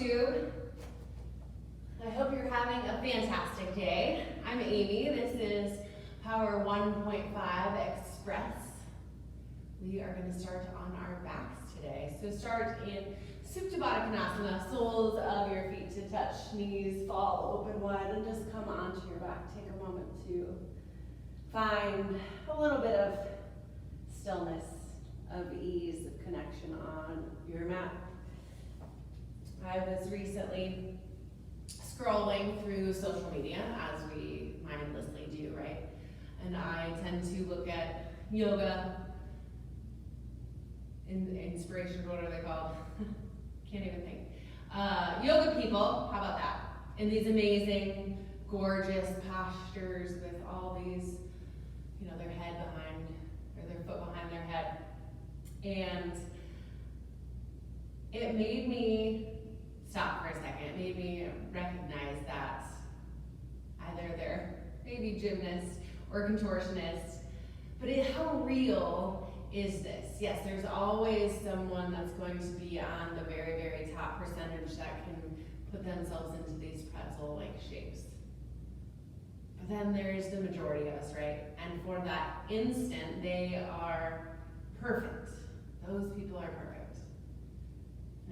YouTube. I hope you're having a fantastic day. I'm Amy. This is Power 1.5 Express. We are going to start on our backs today. So start in Supta Baddha Konasana, soles of your feet to touch, knees fall open wide, and just come onto your back. Take a moment to find a little bit of stillness, of ease, of connection on your mat. I was recently scrolling through social media, as we mindlessly do, right? And I tend to look at yoga, inspiration, what are they called? Can't even think. Yoga people, how about that? In these amazing, gorgeous postures with all these, their head behind, or their foot behind their head. And it made me stop for a second. It made me recognize that either they're maybe gymnast or contortionist, but how real is this? Yes, there's always someone that's going to be on the very, very top percentage that can put themselves into these pretzel-like shapes. But then there's the majority of us, right? And for that instant, they are perfect. Those people are perfect.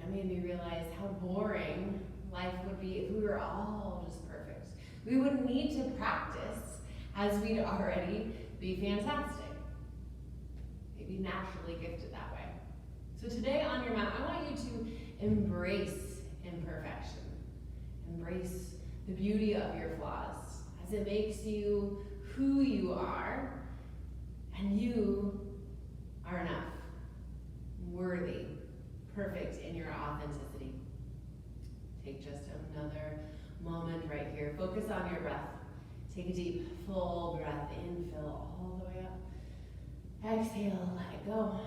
And that made me realize how boring life would be if we were all just perfect. We wouldn't need to practice, as we'd already be fantastic. Maybe naturally gifted that way. So today on your mat, I want you to embrace imperfection. Embrace the beauty of your flaws, as it makes you who you are, and you are enough, worthy, perfect in your authenticity. Take just another moment right here. Focus on your breath. Take a deep, full breath in, fill all the way up. Exhale, let it go.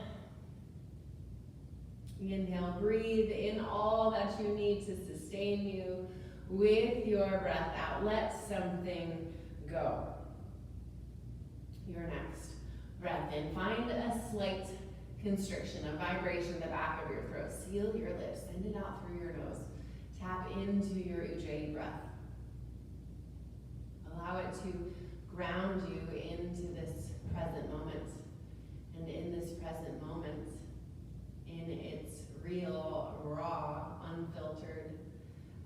Inhale, breathe in all that you need to sustain you with your breath out. Let something go. Your next breath in. Find a slight constriction, a vibration in the back of your throat. Seal your lips. Send it out through your nose. Tap into your Ujjayi breath. Allow it to ground you into this present moment. And in this present moment, in its real, raw, unfiltered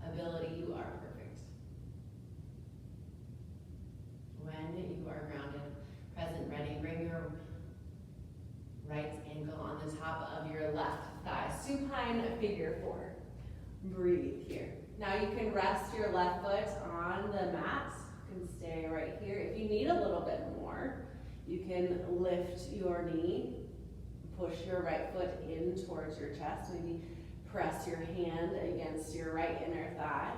ability, you are perfect. When you are grounded, present, ready, bring your right ankle on the top of your left thigh. Supine figure four. Breathe here. Now you can rest your left foot on the mat. You can stay right here. If you need a little bit more, you can lift your knee, push your right foot in towards your chest. Maybe press your hand against your right inner thigh.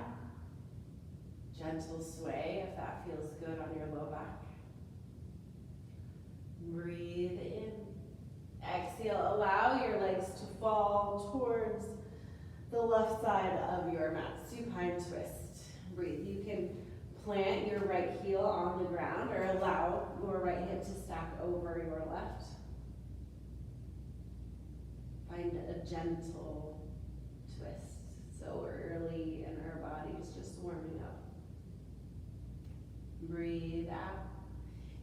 Gentle sway if that feels good on your low back. Breathe in. Exhale, allow your legs to fall towards the left side of your mat. Supine twist. Breathe. You can plant your right heel on the ground or allow your right hip to stack over your left. Find a gentle twist. So early in our bodies, just warming up. Breathe out.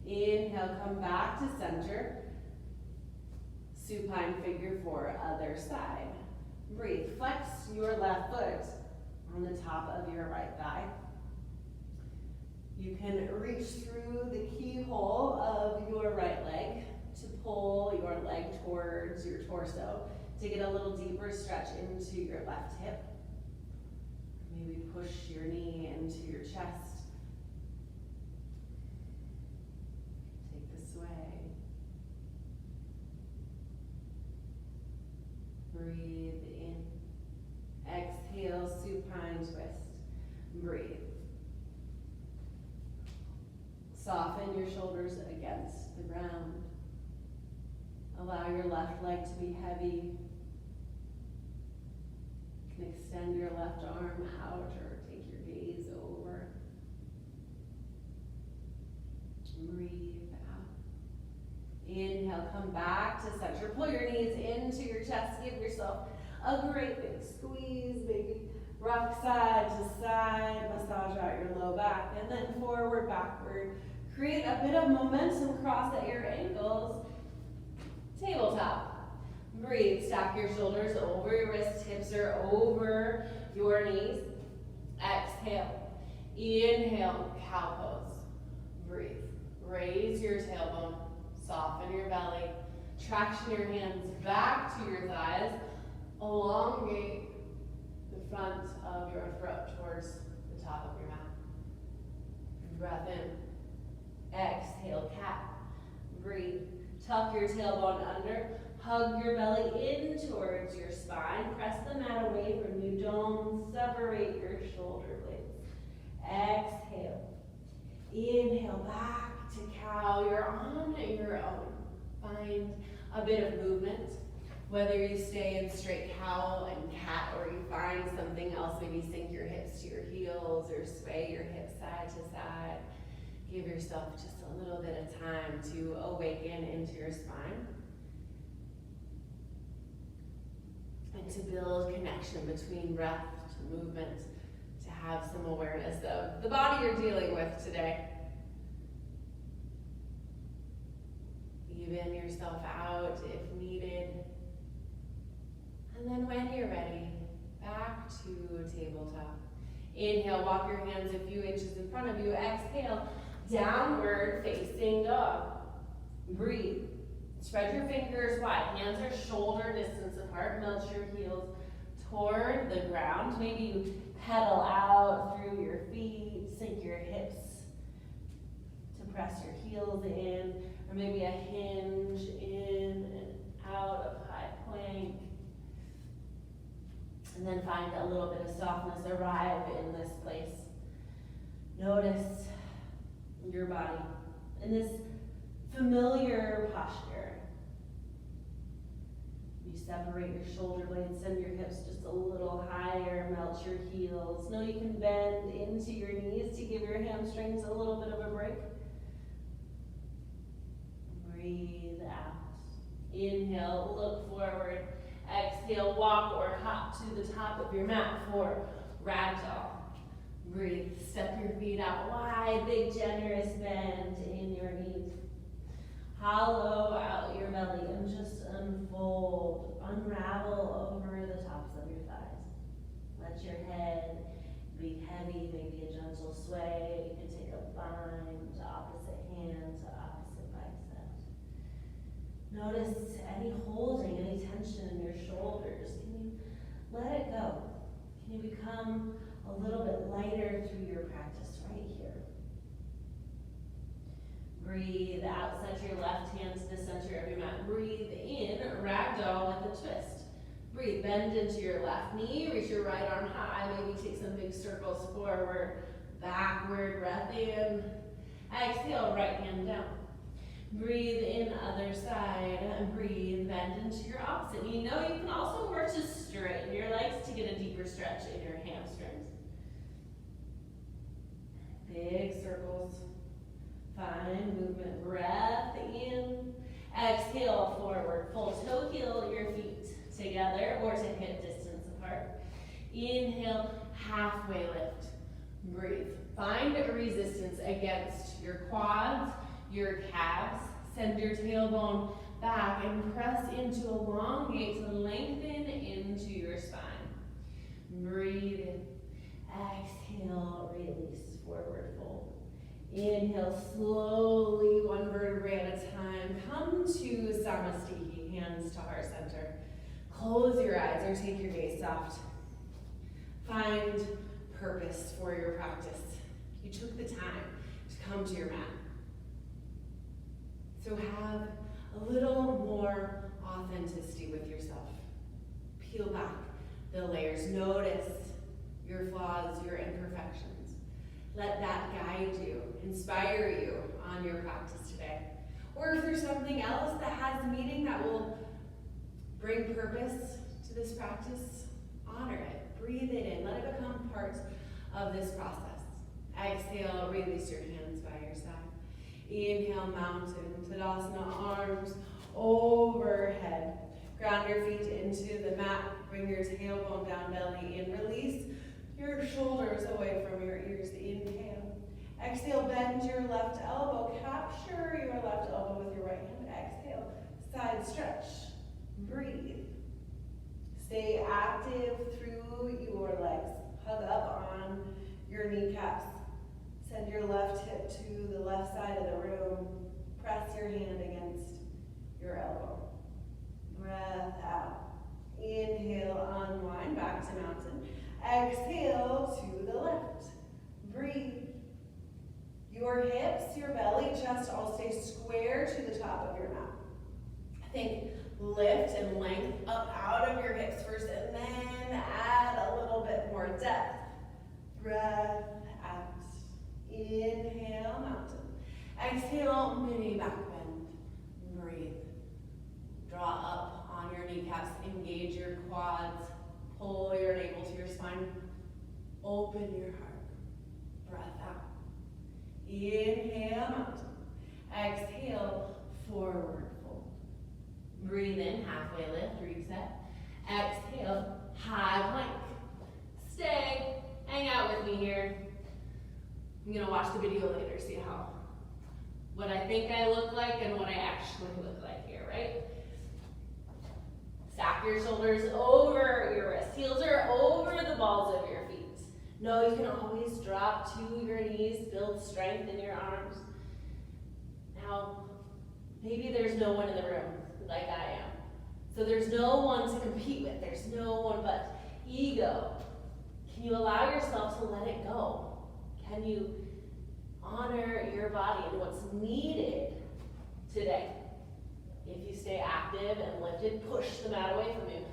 Inhale, come back to center. Supine figure four, other side. Breathe. Flex your left foot on the top of your right thigh. You can reach through the keyhole of your right leg to pull your leg towards your torso to get a little deeper stretch into your left hip. Maybe push your knee into your chest. Take the sway. Breathe in. Exhale, supine twist. Breathe. Soften your shoulders against the ground. Allow your left leg to be heavy. You can extend your left arm out or take your gaze over. Breathe out. Inhale, come back to center. Pull your knees into your chest. Give yourself a great big squeeze. Maybe Rock side to side, massage out your low back, and then forward, backward. Create a bit of momentum, cross at your ankles. Tabletop. Breathe, stack your shoulders over your wrists, hips are over your knees. Exhale. Inhale, cow pose. Breathe. Raise your tailbone, soften your belly. Traction your hands back to your thighs. Elongate the front of your throat towards the top of your mat. Breath in. Exhale, cat. Breathe. Tuck your tailbone under. Hug your belly in towards your spine. Press the mat away from you. Don't separate your shoulder blades. Exhale. Inhale, back to cow. You're on your own. Find a bit of movement. Whether you stay in straight cow and cat, or you find something else, maybe sink your hips to your heels or sway your hips side to side. Give yourself just a little bit of time to awaken into your spine and to build connection between breath to movement, to have some awareness of the body you're dealing with today. Even yourself out if needed. And then when you're ready, back to tabletop. Inhale, walk your hands a few inches in front of you. Exhale, downward facing dog. Breathe. Spread your fingers wide. Hands are shoulder distance apart. Melt your heels toward the ground. Maybe you pedal out through your feet. Sink your hips to press your heels in. Or maybe a hinge in and out of high plank. And then find a little bit of softness, arrive in this place. Notice your body in this familiar posture. You separate your shoulder blades, send your hips just a little higher, melt your heels. Know you can bend into your knees to give your hamstrings a little bit of a break. Breathe out. Inhale, look forward. Exhale, walk or hop to the top of your mat for ragdoll. Breathe, step your feet out wide, big generous bend in your knees. Hollow out your belly and just unfold, unravel over the tops of your thighs. Let your head be heavy, maybe a gentle sway. You can take a bind to opposite hand to opposite bicep. Notice any holding, any tension in your shoulders. Can you let it go? Can you become a little bit lighter through your practice right here? Breathe out, set your left hand to the center of your mat. Breathe in, ragdoll with a twist. Breathe, bend into your left knee, reach your right arm high, maybe take some big circles forward, backward, breath in. Exhale, right hand down. Breathe in, other side, and breathe, bend into your opposite. You know you can also work to straighten your legs to get a deeper stretch in your hamstrings. Big circles. Find movement, breath in. Exhale, forward, full toe heel your feet together or to hip distance apart. Inhale, halfway lift. Breathe. Find a resistance against your quads, your calves. Send your tailbone back and press into elongate to lengthen into your spine. Breathe in. Exhale, release, forward fold. Inhale, slowly, one vertebrae at a time. Come to Samastiki, hands to heart center. Close your eyes or take your gaze soft. Find purpose for your practice. You took the time to come to your mat. So have a little more authenticity with yourself. Peel back the layers. Notice your flaws, your imperfections. Let that guide you, inspire you on your practice today. Or if there's something else that has meaning that will bring purpose to this practice, honor it. Breathe it in. Let it become part of this process. Exhale, release your hands by your side. Inhale, mountain, Tadasana, arms overhead. Ground your feet into the mat. Bring your tailbone down, belly in. Release your shoulders away from your ears. Inhale. Exhale, bend your left elbow. Capture your left elbow with your right hand. Exhale, side stretch. Breathe. Stay active through your legs. Hug up on your kneecaps. Send your left hip to the left side of the room. Press your hand against your elbow. Breath out. Inhale, unwind back to mountain. Exhale to the left. Breathe. Your hips, your belly, chest all stay square to the top of your mat. Think lift and length up out of your hips first, and then add a little bit more depth. Breath out. Inhale, mountain. Exhale, mini back bend. Breathe. Draw up on your kneecaps. Engage your quads. Pull your navel to your spine. Open your heart. Breath out. Inhale, mountain. Exhale, forward fold. Breathe in, halfway lift, reset. Exhale, high plank. Stay, hang out with me here. I'm gonna watch the video later, see what I think I look like and what I actually look like here, right? Stack your shoulders over your wrists. Heels are over the balls of your feet. No, you can always drop to your knees, build strength in your arms. Now, maybe there's no one in the room like I am. So there's no one to compete with. There's no one but ego. Can you allow yourself to let it go? Can you honor your body and what's needed today? If you stay active and lifted, push the mat away from you.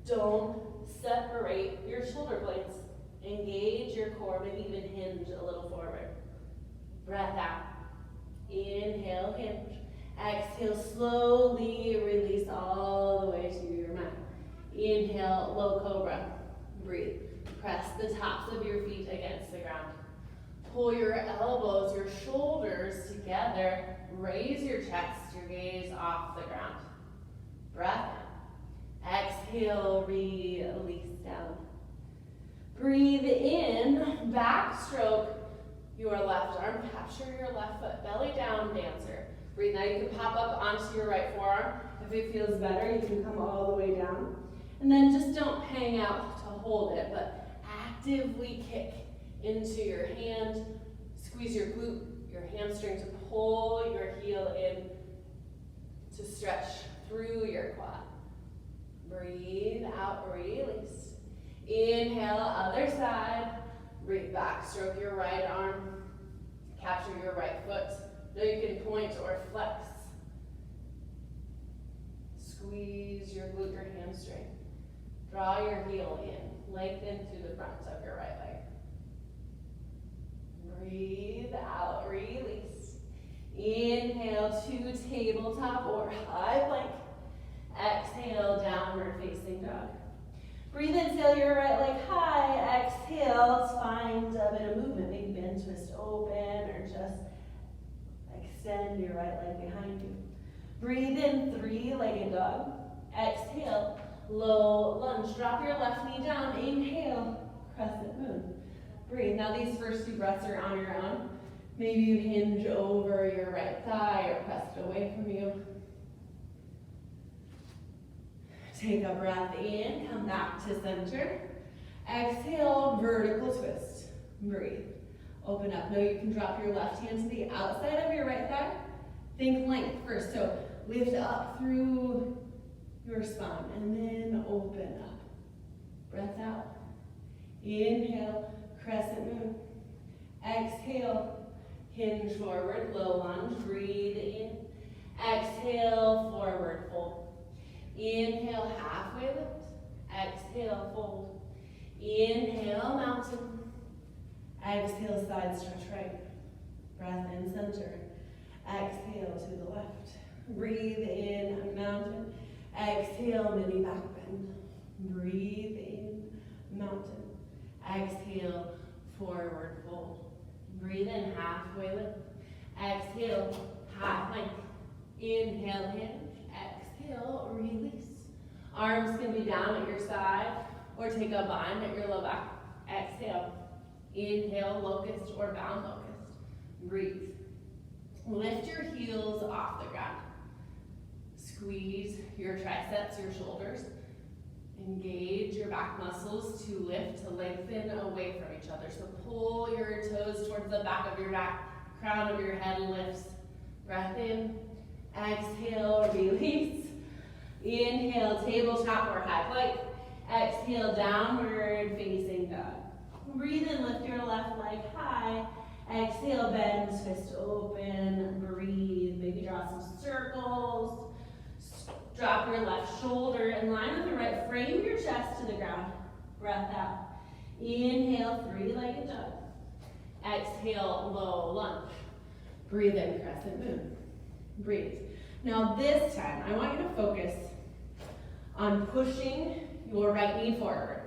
Don't separate your shoulder blades. Engage your core, maybe even hinge a little forward. Breath out. Inhale, hinge. Exhale, slowly release all the way to your mat. Inhale, low cobra. Breathe. Press the tops of your feet against the ground. Pull your elbows, your shoulders together. Raise your chest, your gaze off the ground. Breath in. Exhale, release down. Breathe in, backstroke your left arm. Capture your left foot, belly down, dancer. Breathe. Now you can pop up onto your right forearm. If it feels better, you can come all the way down. And then just don't hang out to hold it, but actively kick into your hand. Squeeze your glute, your hamstring to pull your heel in to stretch through your quad. Breathe out, release. Inhale, other side. Breathe back, stroke your right arm. Capture your right foot. Now you can point or flex. Squeeze your glute, your hamstring. Draw your heel in. Lengthen to the front of your right leg. Breathe out, release. Inhale to tabletop or high plank. Exhale, downward facing dog. Breathe in, sail your right leg high. Exhale, find a bit of movement. Maybe bend, twist, open, or just extend your right leg behind you. Breathe in, three-legged dog. Exhale, low lunge. Drop your left knee down. Inhale, crescent moon. Breathe. Now these first two breaths are on your own. Maybe you hinge over your right thigh or press it away from you. Take a breath in, come back to center. Exhale, vertical twist. Breathe. Open up. Now you can drop your left hand to the outside of your right thigh. Think length first. So lift up through your spine and then open up. Breath out. Inhale, crescent moon. Exhale, hinge forward, low lunge. Breathe in. Exhale, forward fold. Inhale, halfway lift. Exhale, fold. Inhale, mountain. Exhale, side stretch right. Breath in, center. Exhale to the left. Breathe in, mountain. Exhale, mini back bend. Breathe in, mountain. Exhale, forward fold. Breathe in, halfway lift. Exhale, high plank. Inhale, hinge. Exhale, release. Arms can be down at your side or take a bind at your low back. Exhale. Inhale, locust or bound locust. Breathe. Lift your heels off the ground. Squeeze your triceps, your shoulders. Engage your back muscles to lift, to lengthen away from each other. So pull your toes towards the back of your back, crown of your head lifts. Breath in. Exhale, release. Inhale, tabletop or high plank. Exhale, downward facing dog. Breathe in, lift your left leg high. Exhale, bend, twist open, breathe. Maybe draw some circles. Drop your left shoulder in line with the right. Frame your chest to the ground. Breath out. Inhale, three-legged dog. Exhale, low lunge. Breathe in, crescent moon. Breathe. Now this time, I want you to focus on pushing your right knee forward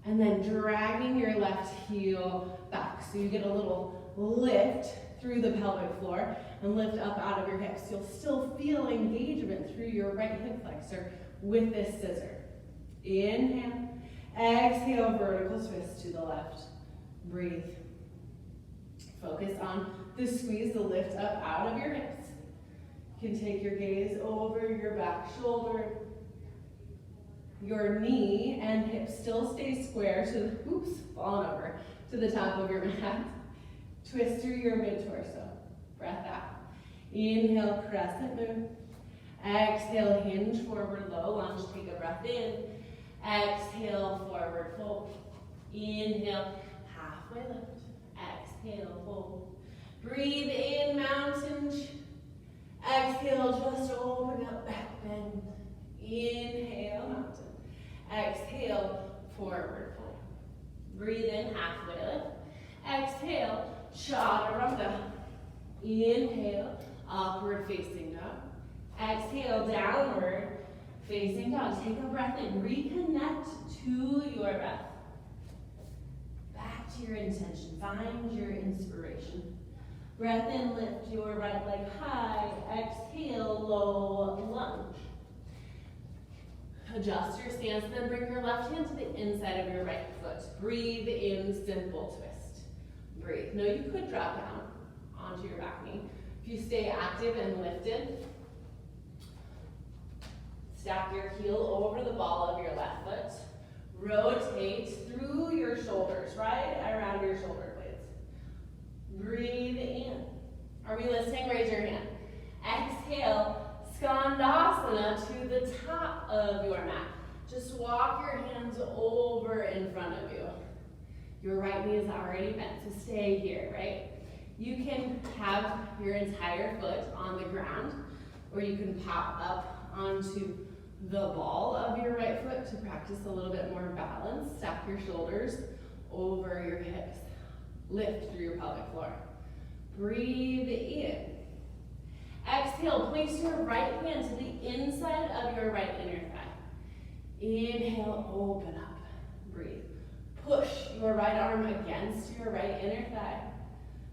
and then dragging your left heel back. So you get a little lift through the pelvic floor and lift up out of your hips. You'll still feel engagement through your right hip flexor with this scissor. Inhale, exhale, vertical twist to the left. Breathe. Focus on the squeeze, the lift up out of your hips. You can take your gaze over your back shoulder. Your knee and hip still stay square to, oops, falling over to the top of your mat. Twist through your mid-torso. Breath out. Inhale, crescent moon. Exhale, hinge forward, low lunge. Take a breath in. Exhale, forward fold. Inhale, halfway lift. Exhale, fold. Breathe in, mountain. Exhale, just open up, back bend. Inhale, mountain. Exhale, forward fold. Breathe in, halfway lift. Exhale, chaturanga. Inhale, upward facing dog. Exhale, downward facing dog. Take a breath in. Reconnect to your breath. Back to your intention. Find your inspiration. Breath in, lift your right leg high. Exhale, low lunge. Adjust your stance, then bring your left hand to the inside of your right foot. Breathe in, simple twist. Breathe. Now you could drop down onto your back knee. If you stay active and lifted, stack your heel over the ball of your left foot. Rotate through your shoulders, right around your shoulder blades. Breathe in. Are we listening? Raise your hand. Exhale. Skandasana to the top of your mat. Just walk your hands over in front of you. Your right knee is already bent, so stay here, right? You can have your entire foot on the ground, or you can pop up onto the ball of your right foot to practice a little bit more balance. Stack your shoulders over your hips. Lift through your pelvic floor. Breathe in. Exhale, place your right hand to the inside of your right inner thigh. Inhale, open up, breathe. Push your right arm against your right inner thigh.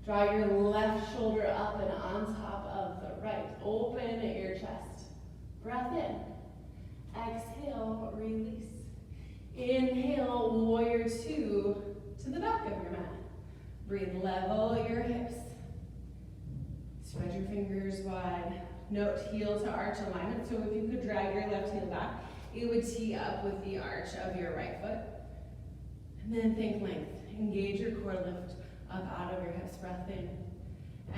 Draw your left shoulder up and on top of the right. Open your chest. Breath in. Exhale, release. Inhale, warrior two to the back of your mat. Breathe, level your hips. Spread your fingers wide. Note heel to arch alignment. So if you could drag your left heel back, it would tee up with the arch of your right foot. And then think length. Engage your core, lift up out of your hips. Breath in.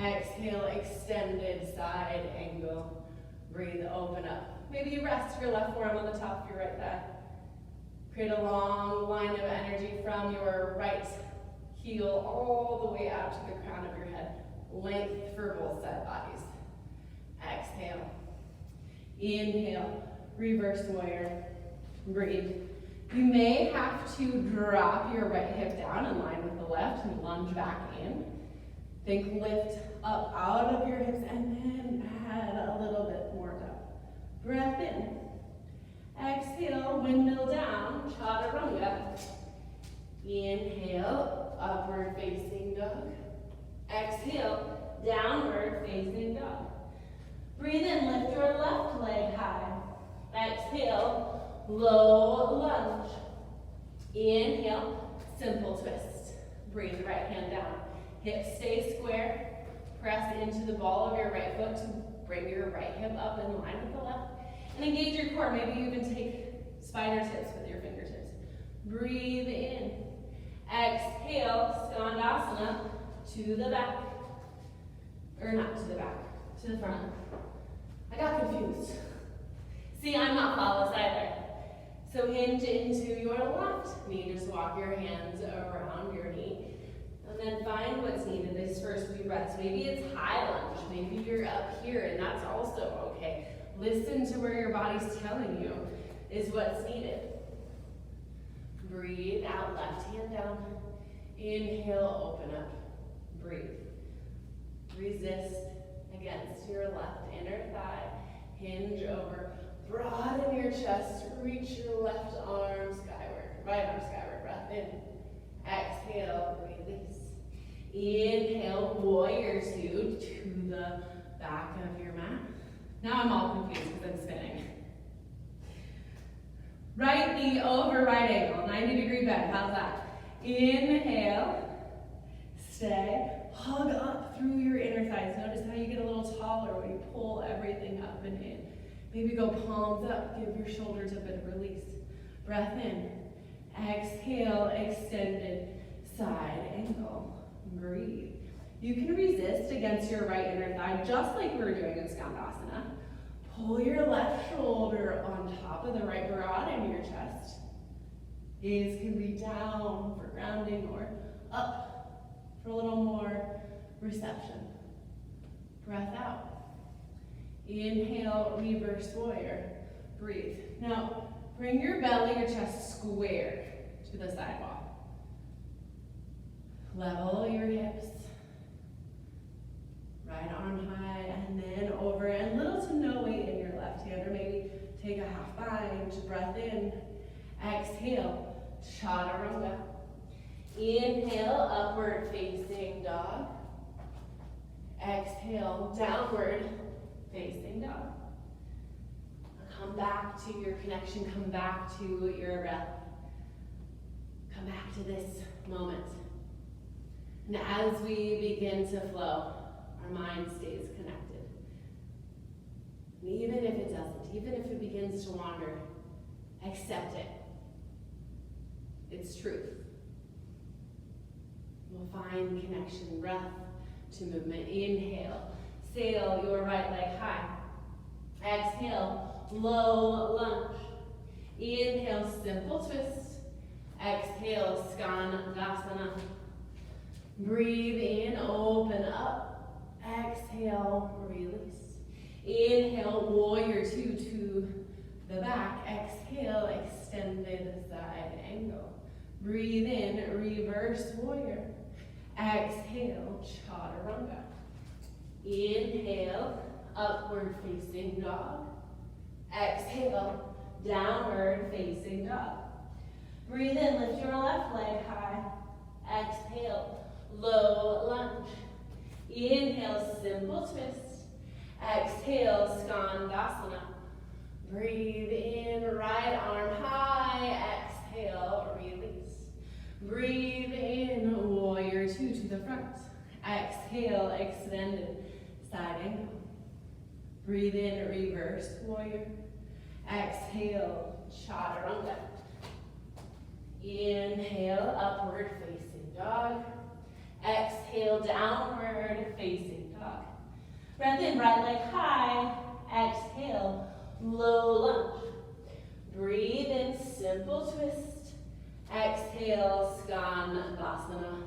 Exhale, extended side angle. Breathe, open up. Maybe you rest your left forearm on the top of your right thigh. Create a long line of energy from your right heel all the way out to the crown of your head. Length for both side bodies. Exhale. Inhale. Reverse warrior. Breathe. You may have to drop your right hip down in line with the left and lunge back in. Think lift up out of your hips and then add a little bit more down. Breath in. Exhale, windmill down, chaturanga. Inhale, upward facing dog. Exhale, downward facing dog. Breathe in, lift your left leg high. Exhale, low lunge. Inhale, simple twist. Breathe the right hand down. Hips stay square. Press into the ball of your right foot to bring your right hip up in line with the left. And engage your core. Maybe you even take spider tips with your fingertips. Breathe in. Exhale, Skandasana to the back. Or not to the back, to the front. I got confused. See, I'm not flawless either. So hinge into your left knee. Just walk your hands around your knee. And then find what's needed this first few breaths. Maybe it's high lunge. Maybe you're up here, and that's also okay. Listen to where your body's telling you is what's needed. Breathe out, left hand down. Inhale, open up. Breathe. Resist against your left inner thigh. Hinge over. Broaden your chest. Reach your left arm skyward. Right arm skyward. Breath in. Exhale, release. Inhale, warrior two to the back of your mat. Now I'm all confused because I'm spinning. Right knee over right ankle, 90-degree bend. How's that? Inhale, stay, hug up through your inner thighs. Notice how you get a little taller when you pull everything up and in. Maybe go palms up, give your shoulders a bit of release. Breath in, exhale, extended side angle. Breathe. You can resist against your right inner thigh, just like we were doing in Skandasana. Pull your left shoulder on top of the right, broaden your chest. Gaze can be down for grounding or up for a little more reception. Breath out. Inhale, reverse warrior. Breathe. Now, bring your belly, your chest square to the sidewalk. Level your hips. Right arm high, and then over, and little to no weight in your left hand, or maybe take a half bind. Breath in. Exhale, chaturanga. Inhale, upward facing dog. Exhale, downward facing dog. Come back to your connection, come back to your breath. Come back to this moment. And as we begin to flow, our mind stays connected. And even if it doesn't, even if it begins to wander, accept it. It's truth. We'll find connection, breath to movement. Inhale, sail your right leg high. Exhale, low lunge. Inhale, simple twist. Exhale, Skandasana. Breathe in, open up. Exhale, release. Inhale, warrior two to the back. Exhale, extended side angle. Breathe in, reverse warrior. Exhale, chaturanga. Inhale, upward facing dog. Exhale, downward facing dog. Breathe in, lift your left leg high. Exhale, low lunge. Inhale, simple twist. Exhale, Skandasana. Breathe in, right arm high. Exhale, release. Breathe in, warrior two to the front. Exhale, extended side angle. Breathe in, reverse warrior. Exhale, chaturanga. Inhale, upward facing dog. Exhale, downward facing dog. Breath in, right leg high. Exhale, low lunge. Breathe in, simple twist. Exhale, Skandasana.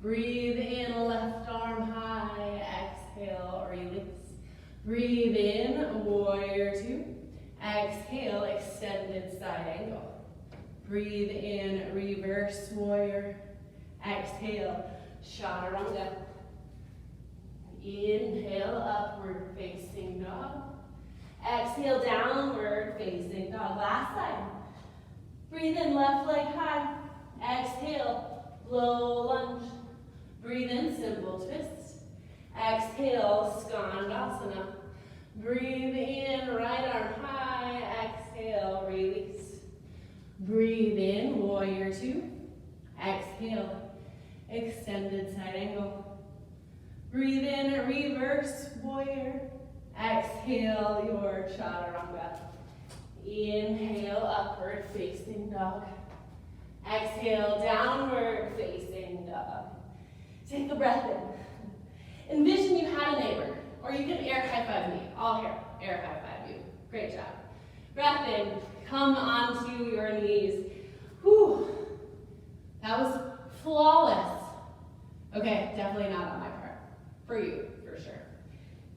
Breathe in, left arm high. Exhale, release. Breathe in, warrior two. Exhale, extended side angle. Breathe in, reverse warrior. Exhale, chaturanga. Inhale, upward facing dog. Exhale, downward facing dog. Last side. Breathe in, left leg high. Exhale, low lunge. Breathe in, simple twist. Exhale, Skandasana. Breathe in, right arm high. Exhale, release. Breathe in, warrior two. Exhale, extended side angle. Breathe in, reverse warrior. Exhale, your chaturanga. Inhale, upward facing dog. Exhale, downward facing dog. Take a breath in. Envision you had a neighbor, or you can air high five me. All here, air high five you. Great job. Breath in, come onto your knees. Whew. That was flawless. Okay, definitely not on my part. For you, for sure.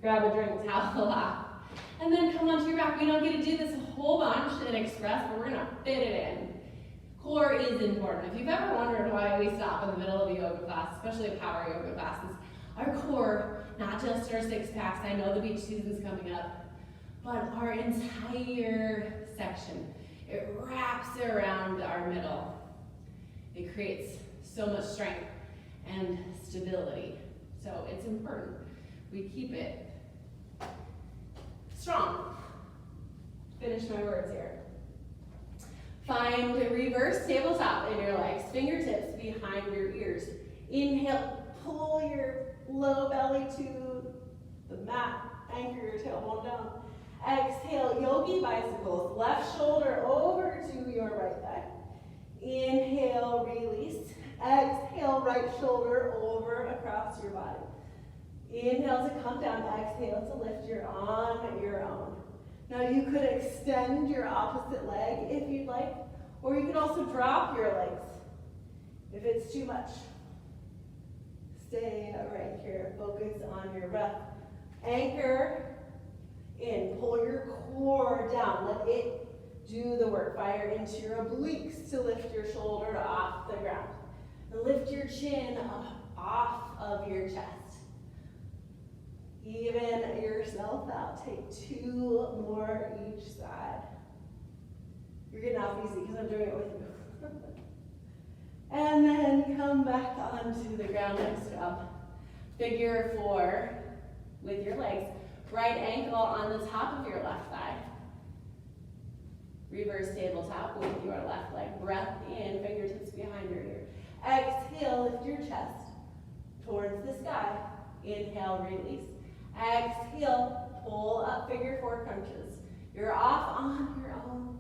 Grab a drink, towel off. And then come onto your back. We don't get to do this a whole bunch in Express, but we're gonna fit it in. Core is important. If you've ever wondered why we stop in the middle of a yoga class, especially a power yoga classes, our core, not just our six packs, I know the beach season's coming up, but our entire section, it wraps around our middle. It creates so much strength and stability. So it's important we keep it strong. Finish my words here. Find a reverse tabletop in your legs, fingertips behind your ears. Inhale, pull your low belly to the mat, anchor your tailbone down. Exhale, yogi bicycles, left shoulder over to your right thigh. Inhale, release. Exhale, right shoulder over across your body. Inhale to come down, exhale to lift. You're on your own. Now you could extend your opposite leg if you'd like, or you could also drop your legs if it's too much. Stay right here, focus on your breath. Anchor in, pull your core down, let it do the work. Fire into your obliques to lift your shoulder off the ground. And lift your chin up off of your chest. Even yourself out. Take 2 more each side. You're getting off easy because I'm doing it with you. And then come back onto the ground next up. Figure 4 with your legs. Right ankle on the top of your left thigh. Reverse tabletop with your left leg. Breath in, fingertips behind your ear. Exhale, lift your chest towards the sky. Inhale, release. Exhale, pull up, figure 4 crunches. You're off on your own.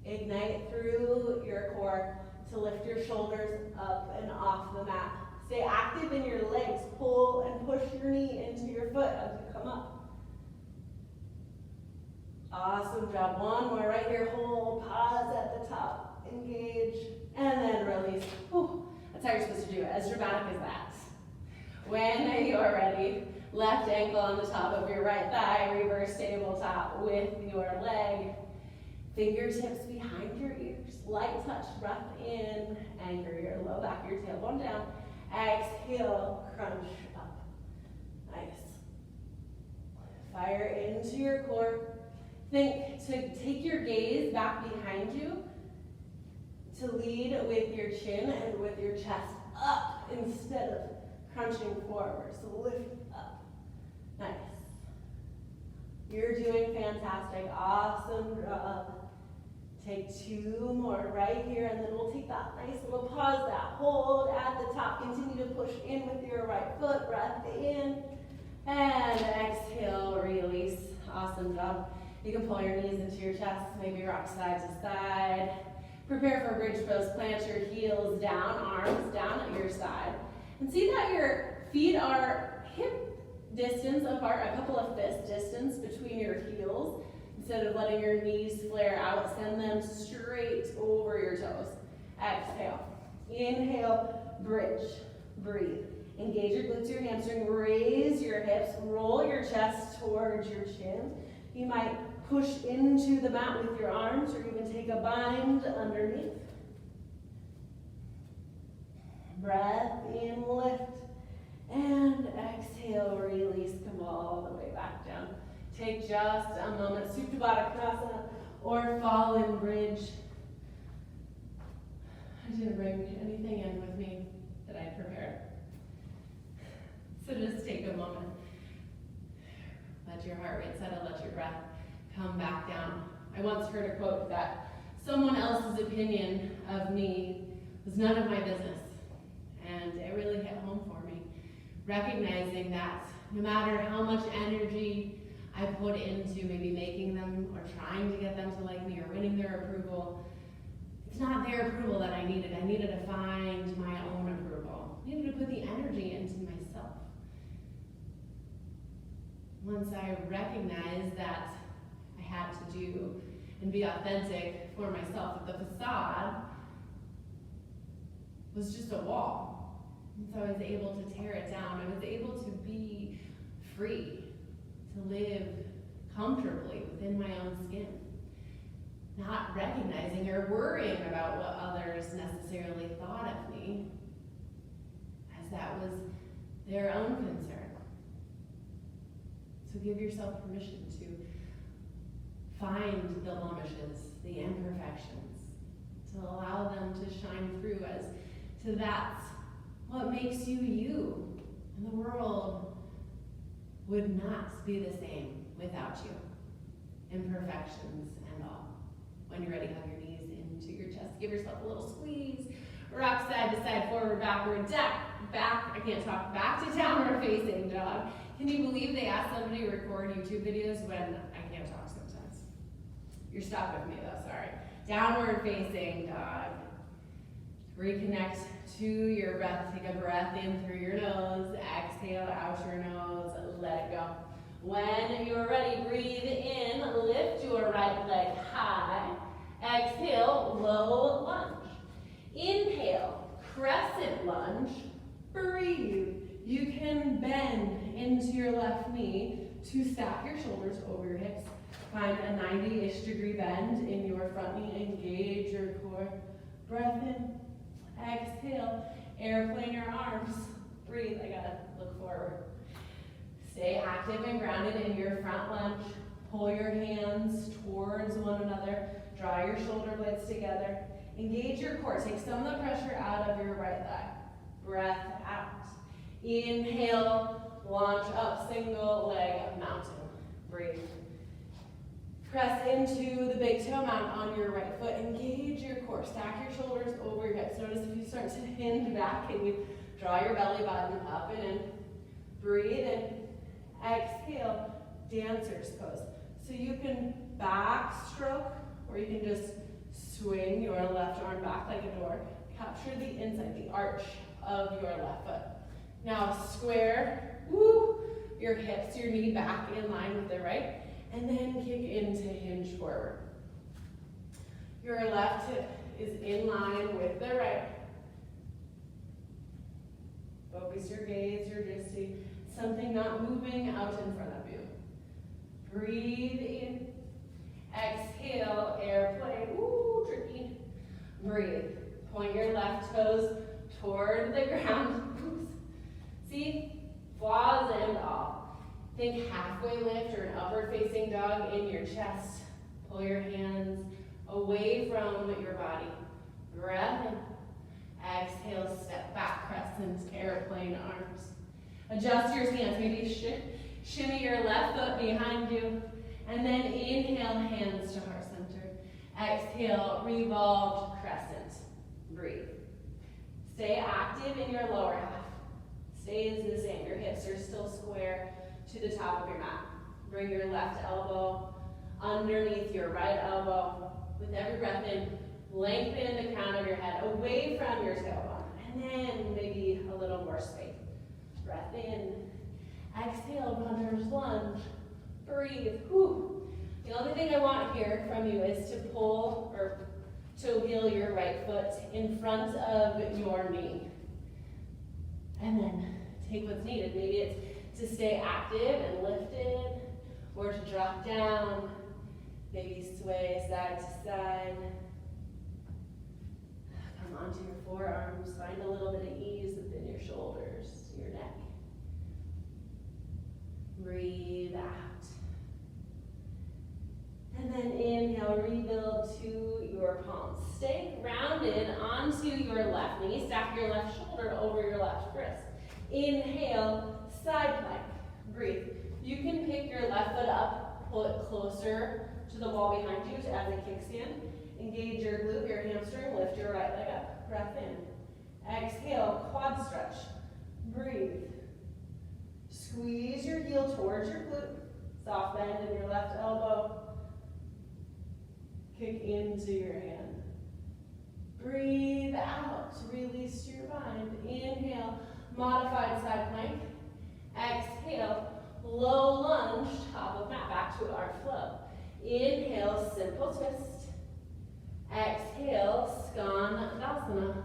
Ignite through your core to lift your shoulders up and off the mat. Stay active in your legs. Pull and push your knee into your foot as you come up. Awesome job. 1 more right here. Hold, pause at the top, engage, and then release. Whew. That's how you're supposed to do it, as dramatic as that. When you're ready, left ankle on the top of your right thigh, reverse tabletop with your leg. Fingertips behind your ears, light touch, breath in, anchor your low back, your tailbone down. Exhale, crunch up. Nice. Fire into your core. Think to take your gaze back behind you, to lead with your chin and with your chest up instead of crunching forward. So lift up. Nice. You're doing fantastic. Awesome job. Take 2 more right here, and then we'll take that nice little pause, that hold at the top. Continue to push in with your right foot. Breath in. And exhale, release. Awesome job. You can pull your knees into your chest, maybe rock side to side. Prepare for bridge pose. Plant your heels down, arms down at your side. And see that your feet are hip distance apart, a couple of fist distance between your heels. Instead of letting your knees flare out, send them straight over your toes. Exhale. Inhale, bridge, breathe. Engage your glutes, your hamstring, raise your hips, roll your chest towards your chin. You might push into the mat with your arms or even take a bind underneath. Breath in, lift, and exhale, release, come all the way back down. Take just a moment, Supta Baddha Konasana or Fallen Bridge. I didn't bring anything in with me that I prepared. So just take a moment. Let your heart rate settle, let your breath come back down. I once heard a quote that someone else's opinion of me was none of my business. And it really hit home for me, recognizing that no matter how much energy I put into maybe making them or trying to get them to like me or winning their approval, it's not their approval that I needed. I needed to find my own approval. I needed to put the energy into myself. Once I recognized that I had to do and be authentic for myself, that the facade was just a wall. And so I was able to tear it down. I was able to be free, to live comfortably within my own skin, not recognizing or worrying about what others necessarily thought of me, as that was their own concern. So give yourself permission to find the blemishes, the imperfections, to allow them to shine through as to that's what makes you you. And the world would not be the same without you. Imperfections and all. When you're ready, hug your knees into your chest. Give yourself a little squeeze. Rock side to side, forward, backward, back, I can't talk, back to downward facing dog. Can you believe they asked somebody to record YouTube videos when I can't talk sometimes? You're stuck with me though, sorry. Downward facing dog. Reconnect to your breath. Take a breath in through your nose. Exhale out your nose. Let it go. When you're ready, breathe in. Lift your right leg high. Exhale, low lunge. Inhale, crescent lunge. Breathe. You can bend into your left knee to stack your shoulders over your hips. Find a 90-ish degree bend in your front knee. Engage your core. Breath in. Exhale. Airplane your arms. Breathe. I gotta look forward. Stay active and grounded in your front lunge. Pull your hands towards one another. Draw your shoulder blades together. Engage your core. Take some of the pressure out of your right thigh. Breath out. Inhale, launch up, single leg mountain. Breathe. Press into the big toe mount on your right foot. Engage your core. Stack your shoulders over your hips. Notice if you start to hinge back, can you draw your belly button up and in. Breathe in. Exhale, dancer's pose. So you can backstroke, or you can just swing your left arm back like a door. Capture the inside, the arch of your left foot. Now square, your hips, your knee back in line with the right, and then kick into hinge forward. Your left hip is in line with the right. Focus your gaze, your drishti, something not moving out in front of you. Breathe in. Exhale, airplane, tricky. Breathe. Point your left toes toward the ground. See? Flaws and all. Think halfway lift or an upward facing dog in your chest. Pull your hands away from your body. Breath in. Exhale, step back, crescent, airplane arms. Adjust your stance. Maybe shimmy your left foot behind you. And then inhale, hands to heart center. Exhale, revolved crescent. Breathe. Stay active in your lower half. Stays the same. Your hips are still square to the top of your mat. Bring your left elbow underneath your right elbow. With every breath in, lengthen the crown of your head away from your tailbone. And then maybe a little more space. Breath in. Exhale, runner's lunge. Breathe. The only thing I want here from you is to pull or to wheel your right foot in front of your knee. And then take what's needed. Maybe it's to stay active and lifted, or to drop down. Maybe sway side to side. Come onto your forearms. Find a little bit of ease within your shoulders, your neck. Breathe out. And then inhale, rebuild to your palms. Stay grounded onto your left knee. Stack your left shoulder over your left wrist. Inhale, side plank. Breathe. You can pick your left foot up, pull it closer to the wall behind you as a kickstand. Engage Exhale, quad stretch. Breathe. Squeeze your heel towards your glute. Soft bend in your left elbow. Kick into your hand. Breathe out. Release your mind. Inhale, modified side plank. Exhale, low lunge, top of mat, back to our flow. Inhale, simple twist. Exhale, Skandasana.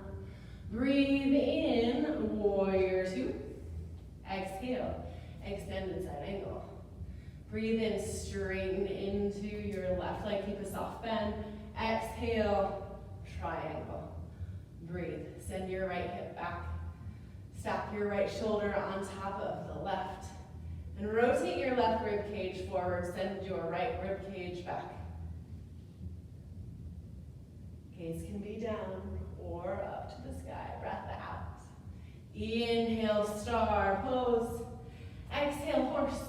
Breathe in, warrior two. Exhale, extended side angle. Breathe in, straighten into your left leg, keep a soft bend. Exhale, triangle. Breathe, send your right hip back. Stack your right shoulder on top of the left. And rotate your left rib cage forward, send your right rib cage back. Gaze can be down or up to the sky, breath out. Inhale, star pose. Exhale, horse.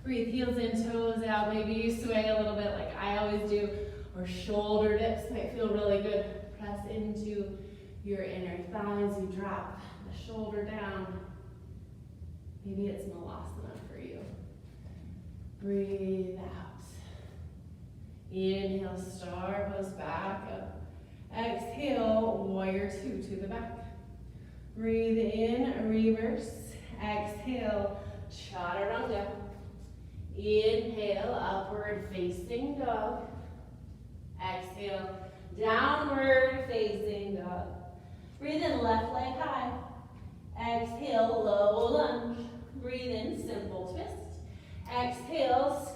Breathe, heels in, toes out. Maybe you sway a little bit like I always do, or shoulder dips might feel really good. Press into your inner thighs, you drop the shoulder down. Maybe it's Malasana for you. Breathe out. Inhale, star pose, back up. Exhale, warrior two to the back. Breathe in, reverse. Exhale, chaturanga. Inhale, upward facing dog. Exhale, downward facing dog. Breathe in, left leg high. Exhale, low lunge. Breathe in, simple twist. Exhale,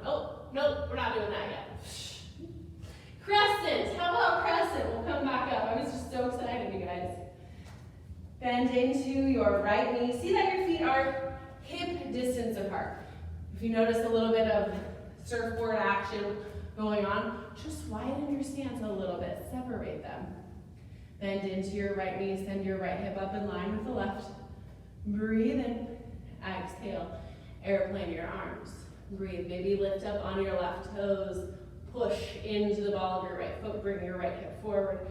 oh, nope, we're not doing that yet. Crescent, how about crescent? We'll come back up. I was just so excited, you guys. Bend into your right knee. See that your feet are hip distance apart. If you notice a little bit of surfboard action going on, just widen your stance a little bit, separate them. Bend into your right knee, send your right hip up in line with the left. Breathe in, exhale, airplane your arms. Breathe, maybe lift up on your left toes, push into the ball of your right foot, bring your right hip forward.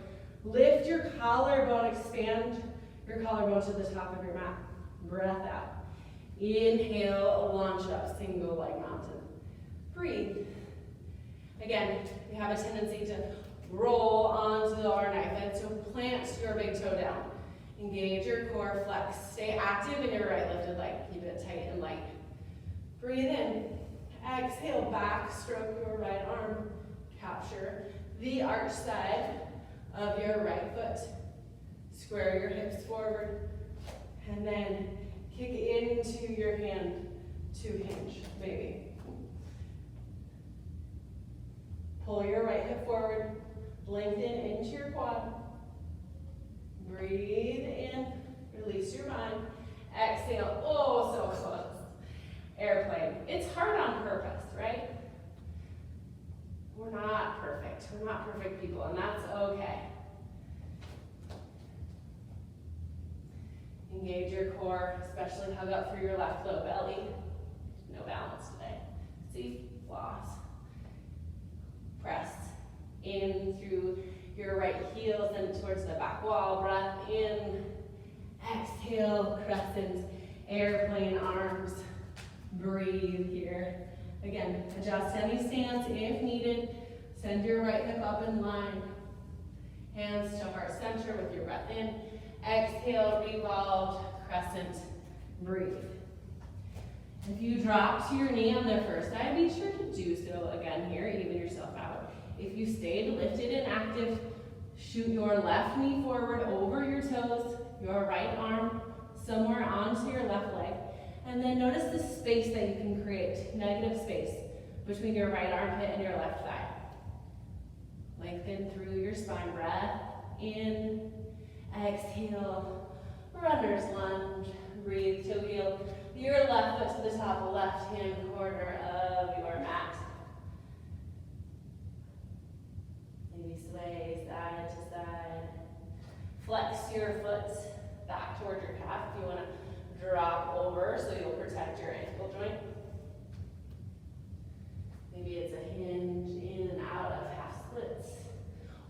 Lift your collarbone, expand your collarbone to the top of your mat. Breath out. Inhale, launch up, single leg mountain. Breathe. Again, we have a tendency to roll onto our knife edge, so plant your big toe down. Engage your core, flex. Stay active in your right lifted leg. Keep it tight and light. Breathe in. Exhale, back stroke your right arm. Capture the arch side of your right foot. Square your hips forward. And then kick into your hand to hinge, maybe. Pull your right hip forward. Lengthen into your quad. Breathe in. Release your mind. Exhale. Oh, so close. Airplane. It's hard on purpose, right? We're not perfect. We're not perfect people, and that's okay. Engage your core, especially hug up through your left low belly. No balance today. See? Floss. Press in through your right heel, send it towards the back wall. Breath in. Exhale, crescent, airplane arms. Breathe here. Again, adjust any stance if needed. Send your right hip up in line. Hands to heart center with your breath in. Exhale, revolved, crescent, breathe. If you drop to your knee on the first side, be sure to do so again here, even yourself out. If you stayed lifted and active, shoot your left knee forward over your toes, your right arm somewhere onto your left leg. And then notice the space that you can create, negative space, between your right armpit and your left thigh. Lengthen through your spine, breath in, exhale, runner's lunge, breathe to wheel your left foot to the top left-hand corner of your mat. Maybe sway side to side. Flex your foot back towards your calf if you want to drop over so you'll protect your ankle joint. Maybe it's a hinge in and out of half splits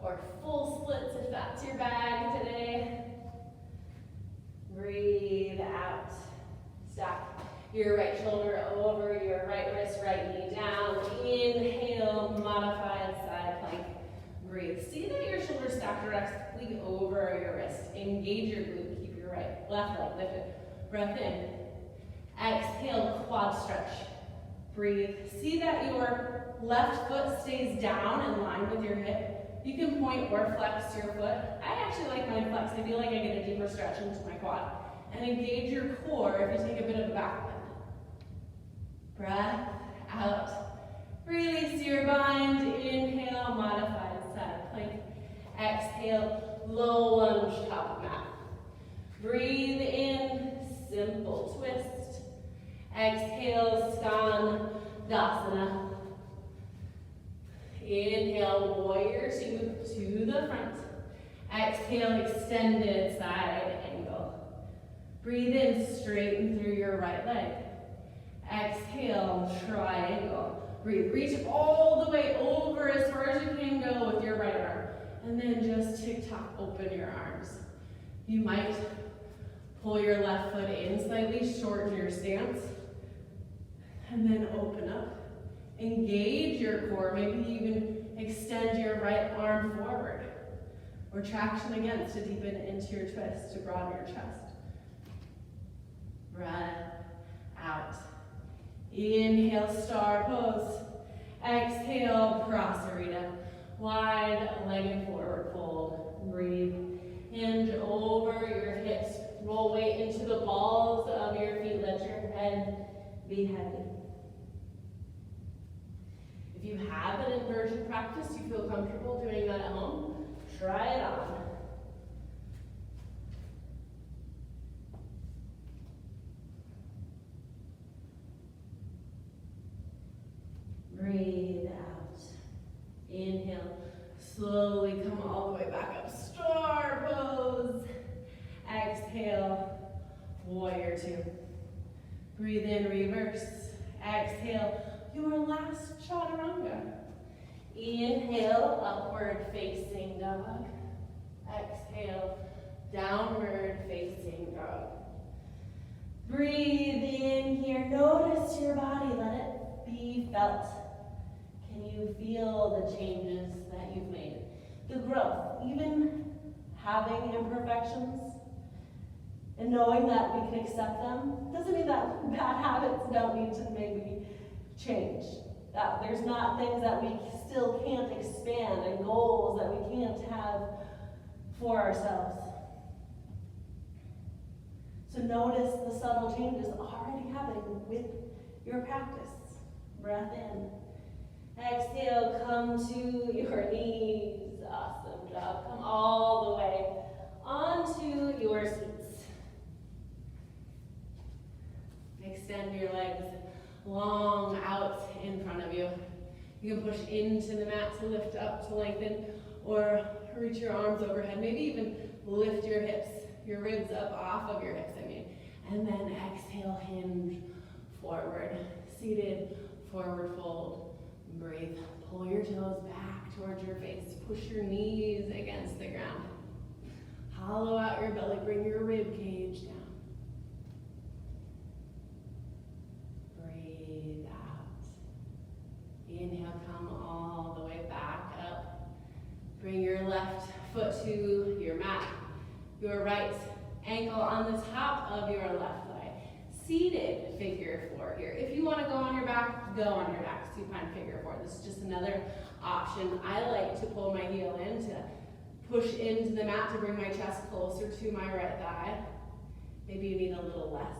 or full splits if that's your bag today. your wrist. Engage your glute. Keep your left leg lifted. Breath in. Exhale, quad stretch. Breathe. See that your left foot stays down in line with your hip. You can point or flex your foot. I actually like mine flexed. I feel like I get a deeper stretch into my quad. And engage your core if you take a bit of a back bend. Breath out. Release your bind. Inhale, modified side plank. Exhale, low lunge top mat. Breathe in, simple twist. Exhale, Skandasana. Inhale, warrior two to the front. Exhale, extended side angle. Breathe in, straighten through your right leg. Exhale, triangle. Breathe, reach all the way over as far as you can go with your right arm. And then just tick-tock, open your arms. You might pull your left foot in slightly, shorten your stance. And then open up. Engage your core, maybe even extend your right arm forward. Or traction again to deepen into your twist, to broaden your chest. Breath out. Inhale, star pose. Exhale, Prasarita. Wide legged forward fold. Breathe. Hinge over your hips. Roll weight into the balls of your feet. Let your head be heavy. If you have an inversion practice, you feel comfortable doing that at home, try it on. Breathe out. Inhale. Slowly come all the way back up. Star pose. Exhale. Warrior two. Breathe in, reverse. Exhale. Your last chaturanga. Inhale, upward facing dog. Exhale, downward facing dog. Breathe in here. Notice your body. Let it be felt. Can you feel the changes that you've made? The growth, even having imperfections and knowing that we can accept them, doesn't mean that bad habits don't need to maybe change. That there's not things that we still can't expand and goals that we can't have for ourselves. So notice the subtle changes already happening with your practice. Breath in. Exhale, come to your knees. Awesome job. Come all the way onto your seats. Extend your legs long out in front of you. You can push into the mat to lift up, to lengthen, or reach your arms overhead. Maybe even lift your hips, your ribs up off of your hips, And then exhale, hinge forward. Seated, forward fold. Breathe. Pull your toes back towards your face. Push your knees against the ground. Hollow out your belly. Bring your rib cage down. Breathe out. Inhale, come all the way back up. Bring your left foot to your mat. Your right ankle on the top of your left leg. Seated figure four here. If you want to go on your back, go on your back. Supine figure four. This is just another option. I like to pull my heel in to push into the mat to bring my chest closer to my right thigh. Maybe you need a little less.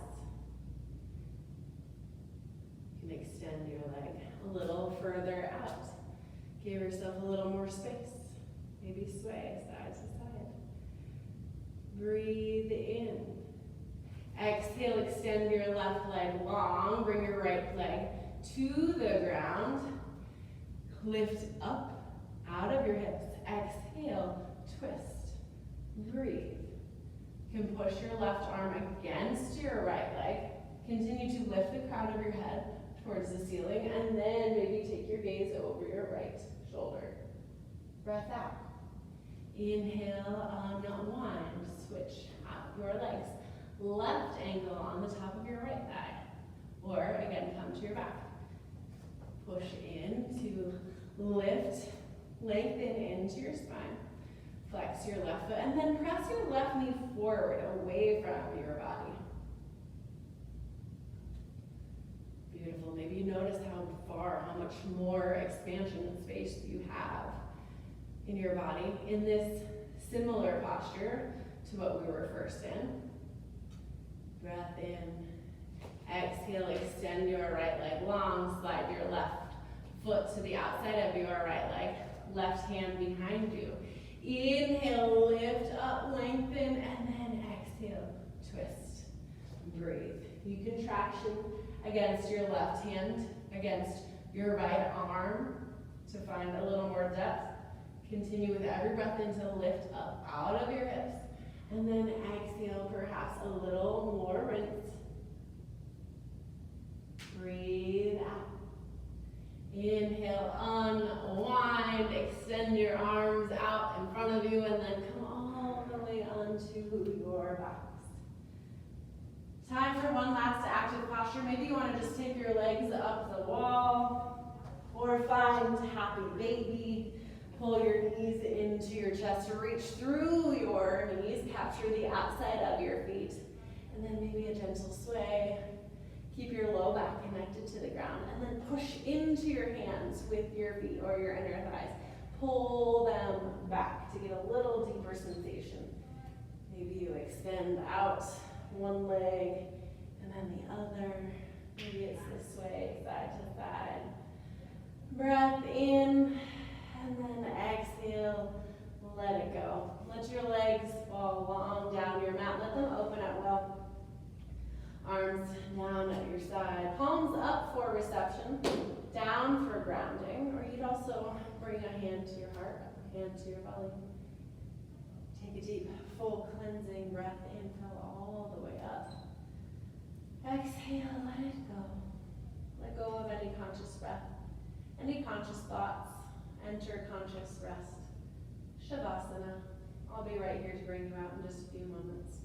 You can extend your leg a little further out. Give yourself a little more space. Maybe sway side to side. Breathe in. Exhale, extend your left leg long. Bring your right leg to the ground. Lift up out of your hips. Exhale, twist. Breathe. You can push your left arm against your right leg. Continue to lift the crown of your head towards the ceiling, and then maybe take your gaze over your right shoulder. Breath out. Inhale, unwind. Switch out your legs. Left ankle on the top of your right thigh. Or again, come to your back. Push in to lift, lengthen into your spine. Flex your left foot, and then press your left knee forward, away from your body. Beautiful. Maybe you notice how much more expansion and space you have in your body in this similar posture to what we were first in. Breath in. Exhale, extend your right leg long, slide your left foot to the outside of your right leg, left hand behind you. Inhale, lift up, lengthen, and then exhale, twist. Breathe. You contraction against your left hand, against your right arm to find a little more depth. Continue with every breath in to lift up out of your hips, and then exhale, perhaps a little more rinse. Breathe out. Inhale, unwind, extend your arms out in front of you, and then come all the way onto your backs. Time for one last active posture. Maybe you want to just take your legs up the wall, or find happy baby. Pull your knees into your chest to reach through your knees, capture the outside of your feet, and then maybe a gentle sway. Keep your low back connected to the ground, and then push into your hands with your feet or your inner thighs. Pull them back to get a little deeper sensation. Maybe you extend out one leg and then the other. Maybe it's this way, side to side. Breath in, and then exhale, let it go. Let your legs fall long down your mat. Let them open at will. Arms down at your side. Palms up for reception, down for grounding, or you'd also bring a hand to your heart, a hand to your belly. Take a deep, full cleansing breath in, fill all the way up. Exhale, let it go. Let go of any conscious breath, any conscious thoughts. Enter conscious rest. Shavasana. I'll be right here to bring you out in just a few moments.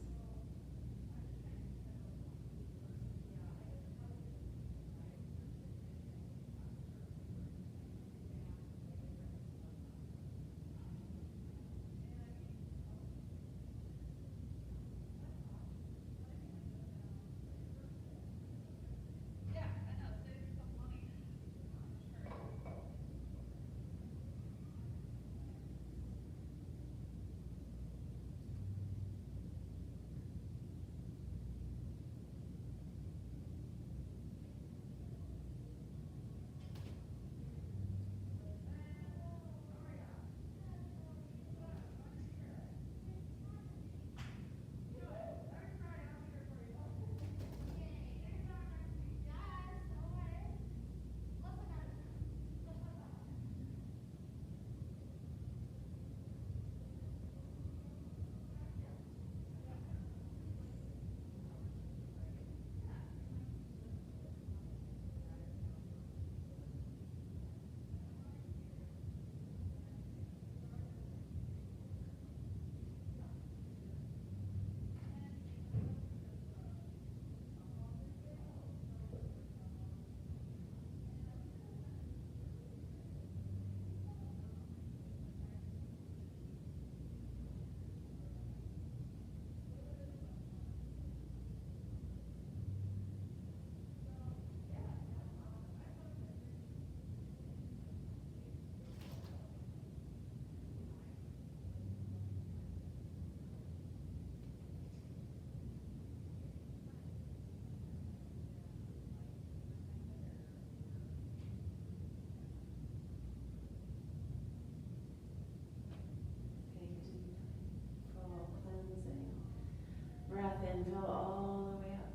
Breath in, fill all the way up,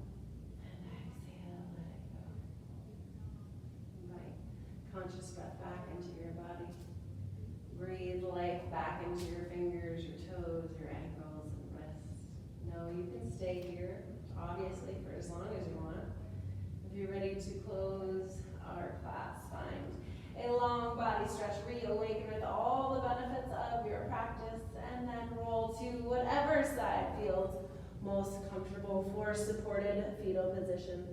and exhale, let it go. Invite conscious breath back into your body. Breathe life back into your fingers, your toes, your ankles, and wrists. No, you can stay here, obviously, for as long as you want. If you're ready to close our class, find a long body stretch, reawaken with all the benefits of your practice, and then roll to whatever side feels most comfortable for supported fetal position.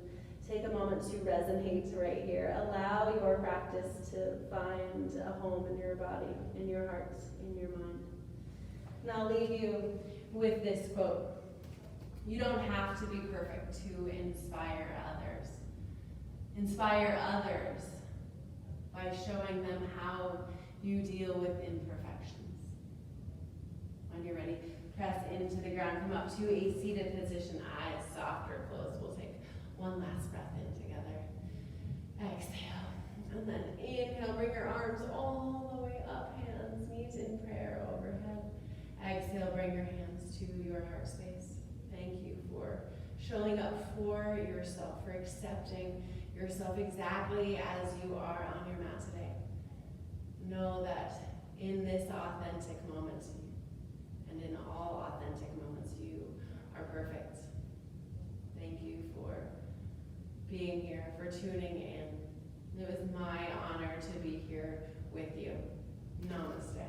Take a moment to resonate right here. Allow your practice to find a home in your body, in your heart, in your mind. And I'll leave you with this quote. You don't have to be perfect to inspire others. Inspire others by showing them how you deal with imperfections. When you're ready, press into the ground, come up to a seated position, eyes soft or closed. We'll take one last breath in together. Exhale, and then inhale, bring your arms all the way up, hands, knees in prayer overhead. Exhale, bring your hands to your heart space. Thank you for showing up for yourself, for accepting yourself exactly as you are on your mat today. Know that in this authentic moment, and in all authentic moments, you are perfect. Thank you for being here, for tuning in. It was my honor to be here with you. Namaste.